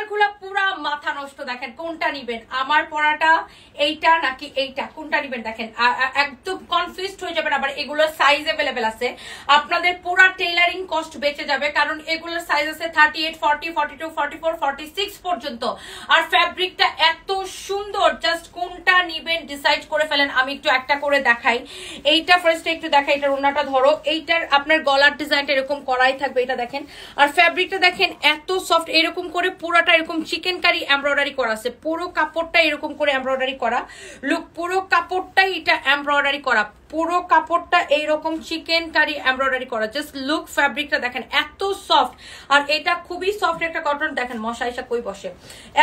কালারগুলো পুরা মাথা নষ্ট। দেখেন কোনটা নিবেন, আমার পরাটা এইটা নাকি এইটা, কোনটা নিবেন দেখেন একদম কনফিউজড হয়ে যাবেন। আবার এগুলোর সাইজ अवेलेबल আছে, আপনাদের পুরা টেইলারিং কস্ট বেঁচে যাবে, কারণ এগুলোর সাইজ আছে 38, 40, 42, 44, 46 পর্যন্ত। আর ফ্যাব্রিকটা এত সুন্দর, জাস্ট কোনটা নিবেন ডিসাইড করে ফেলেন। আমি একটু একটা করে দেখাই। এইটা ফার্স্টে একটু দেখাই, এটার ওন্নাটা ধরো, এইটার আপনার গলার ডিজাইনটা এরকম করাই থাকবে, এটা দেখেন। আর ফ্যাব্রিকটা দেখেন এত সফট, এরকম করে পুরোটা এরকম চিকেন কারি এমব্রয়ডারি করা আছে, পুরো কাপড়টা এরকম করে এমব্রয়ডারি করা। লুক, পুরো কাপড়টাই এটা এমব্রয়ডারি করা, পুরো কাপড়টা এইরকম চিকেন কারি এমব্রয়ডারি করা। জাস্ট লুক, ফ্যাব্রিকটা দেখেন এত সফট, আর এটা খুবই সফট একটা কটন। দেখেন মশাইশা কই বসে,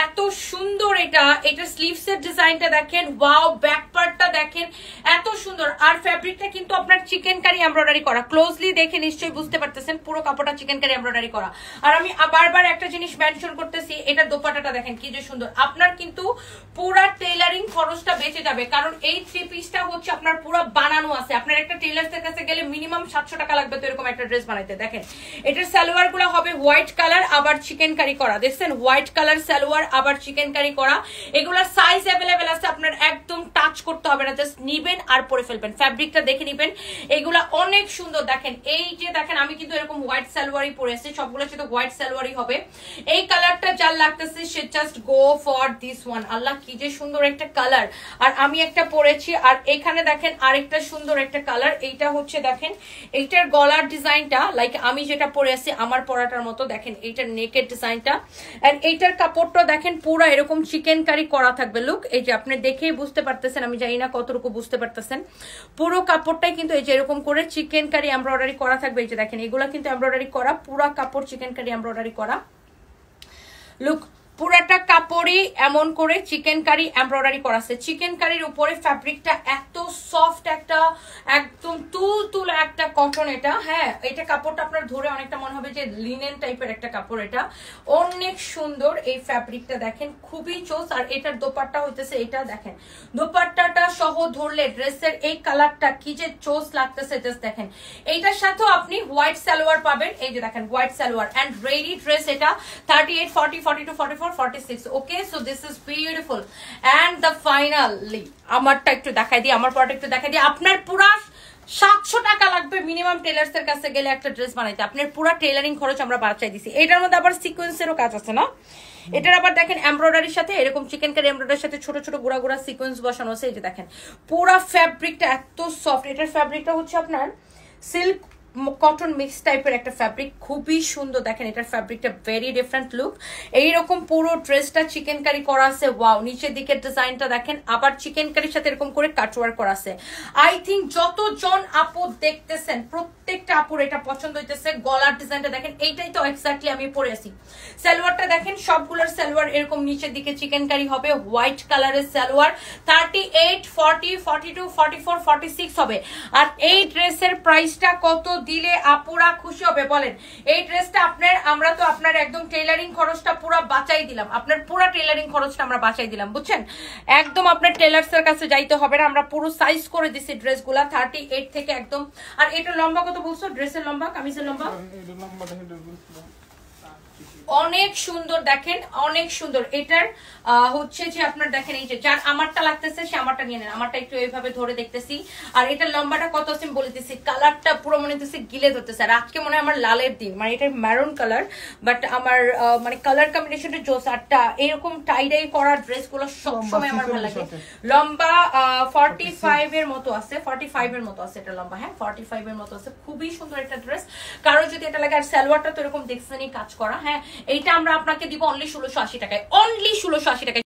এত সুন্দর এটা। এটা স্লিভস এর ডিজাইনটা দেখেন, ওয়াও, ব্যাক পার্টটা দেখেন এত সুন্দর। আর ফ্যাব্রিকটা কিন্তু আপনার চিকেন কারি এমব্রয়ডারি করা, ক্লোজলি দেখে নিশ্চয়ই বুঝতে পারতেছেন পুরো কাপড়টা চিকেন কারি এমব্রয়ডারি করা। আর আমি বারবার একটা জিনিস মেনশন করতেছি, এটা দোপাট্টাটা দেখেন কি যে সুন্দর। আপনার কিন্তু পুরা টেইলারিং খরচটা বেঁচে যাবে, কারণ এই থ্রি পিসটা হচ্ছে আপনার পুরো বানানো আছে। আপনার একটা টেইলার্সের কাছে গেলে মিনিমাম 700 টাকা লাগবে তো এরকম একটা ড্রেস বানাইতে। দেখেন এটার সালোয়ার গুলো হবে হোয়াইট কালার, আবার চিকেন কারি করা। দেখছেন হোয়াইট কালার সালোয়ার, আবার চিকেন কারি করা। এগুলোর সাইজ अवेलेबल আছে, আপনার একদম টাচ করতে হবে না, জাস্ট নিবেন আর পরে ফেলবেন। ফ্যাব্রিকটা দেখে নিবেন, এগুলা অনেক সুন্দর। দেখেন এই যে দেখেন, আমি কিন্তু এরকম হোয়াইট সালোয়ারই পরে আছি, সবগুলো সাথে হোয়াইট সালোয়ারই হবে। এই কালারটা যার লাগতেছে সে just go for this one. আল্লাহ কি যে সুন্দর একটা কালার। আর আমি একটা পরেছি, আর এখানে দেখেন আরেকটা সুন্দর একটা কালার। এইটা হচ্ছে দেখেন এইটার গলার ডিজাইনটা লাইক আমি যেটা পরে আছি আমার পরাটার মতো। দেখেন এইটার নেকের ডিজাইনটা, এন্ড এইটার কাপড়টা দেখেন পুরো এরকম চিকেন কারি করা থাকবে। লুক, এই যে আপনি দেখেই বুঝতে পারতেছেন, আমি জানি না কতটুকু বুঝতে পারতেছেন, পুরো কাপড়টাই কিন্তু এই যে এরকম করে চিকেন কারি এমব্রয়ডারি করা থাকবে। এই যে দেখেন এগুলা কিন্তু এমব্রয়ডারি করা, পুরো কাপড় চিকেন কারি এমব্রয়ডারি করা। লুক, পুরাটা কাপড়ই এমন করে চিকেন কারি এমব্রয়ডারি করা আছে। চিকেন কারির উপরে ফ্যাব্রিকটা এত সফট, একটা একদম তুল একটা কটন এটা। হ্যাঁ, এটা কাপড়টা আপনার ধরে অনেকটা মনে হবে যে লিনেন টাইপের একটা কাপড়। এটা অনেক সুন্দর, এই ফ্যাব্রিকটা দেখেন খুবই চোস। আর এটার দোপাট্টা হইতেছে এটা, দেখেন দোপাট্টাটা সহ ধরলে ড্রেসের এই কালারটা কি যে চোস লাগতেছে। জাস্ট দেখেন এইটার সাথেও আপনি হোয়াইট সালোয়ার পাবেন। এই যে দেখেন white salwar, and ready dress এটা 38, 40, 42, 44, 46. Okay, so this is beautiful. And the finally আমারটা একটু দেখাই দিই, আমার পরটা একটু দেখাই দিই। আপনার পুরা 700 টাকা লাগবে মিনিমাম টেলার্স এর কাছে গেলে একটা ড্রেস বানাইতে। আপনার পুরো টেলারিং খরচ আমরা বাঁচাই দিছি। এটার মধ্যে আবার সিকোয়েন্সেরও কাজ আছে না, এটার আবার দেখেন এমব্রয়ডারির সাথে এরকম চিকেন কারি এমব্রয়ডারির সাথে ছোট ছোট গুড়া গুড়া সিকোয়েন্স বসানো আছে। এই যে দেখেন পুরো ফ্যাব্রিকটা এত সফট। এটার ফ্যাব্রিকটা হচ্ছে আপনার সিল্ক কটন মিক্স টাইপের একটা ফ্যাব্রিক, খুবই সুন্দর। দেখেন এটার ফ্যাব্রিকটা ভেরি ডিফারেন্ট লুক। এইরকম পুরো ড্রেসটা চিকেন কারি করা আছে, ওয়াও। নিচের দিকের ডিজাইনটা দেখেন, আবার চিকেন কারির সাথে এরকম করে কাটওয়ার্ক করা আছে। আই থিঙ্ক যতজন আপু দেখতেছেন প্রত্যেকটা আপুর এটা পছন্দ হইতেছে। গলার ডিজাইনটা দেখেন, এইটাই তো এক্স্যাক্টলি আমি পরে আছি। সালোয়ারটা দেখেন, সবগুলোর সালোয়ার এরকম নিচের দিকে চিকেন কারি হবে, হোয়াইট কালারের সালোয়ার। 38, 40, 42, 44, 46 হবে। আর এই ড্রেসের প্রাইসটা কত দিলে আপুরা খুশি হবে বলেন? এই ড্রেসটা আপনার, আমরা তো আপনার একদম টেইলারিং খরচটা পুরো বাঁচাই দিলাম, আপনার পুরো টেইলারিং খরচটা আমরা বাঁচাই দিলাম, বুঝছেন? একদম আপনার টেলার্স এর কাছে যাইতে হবে না, আমরা পুরো সাইজ করে দিছি ড্রেসগুলা 38 থেকে একদম। আর এটা লম্বা কত বলছো? ড্রেসের লম্বা, কামিজের লম্বা অনেক সুন্দর। দেখেন অনেক সুন্দর। এটার হচ্ছে যে আপনার দেখেন এই যে যার আমারটা লাগতেছে সে আমারটা নিয়ে নেন, আমারটা একটু এইভাবে ধরে দেখতেছি। আর এটার লম্বাটা কত আছে আমি বলে দিচ্ছি। কালারটা পুরো মনে হচ্ছে গিলে ধরতেছে। আর আজকে মনে হয় আমার লালের দিন, মানে এটা ম্যারুন কালার, বাট আমার মানে কালার কম্বিনেশনটা জোস। আরটা এরকম টাইডাই করা ড্রেসগুলো সবসময় আমার ভালো লাগে। লম্বা 45 এর মতো আছে, 45 এর মতো আছে এটা লম্বা। হ্যাঁ 45 এর মতো আছে, খুবই সুন্দর একটা ড্রেস। কারো যদি এটা লাগে, আর সালোয়ারটা তো এরকম দেখছেনই কাজ করা। হ্যাঁ এইটা আমরা আপনাকে দিব অনলি 1680 টাকায়, অনলি 1680 টাকায়।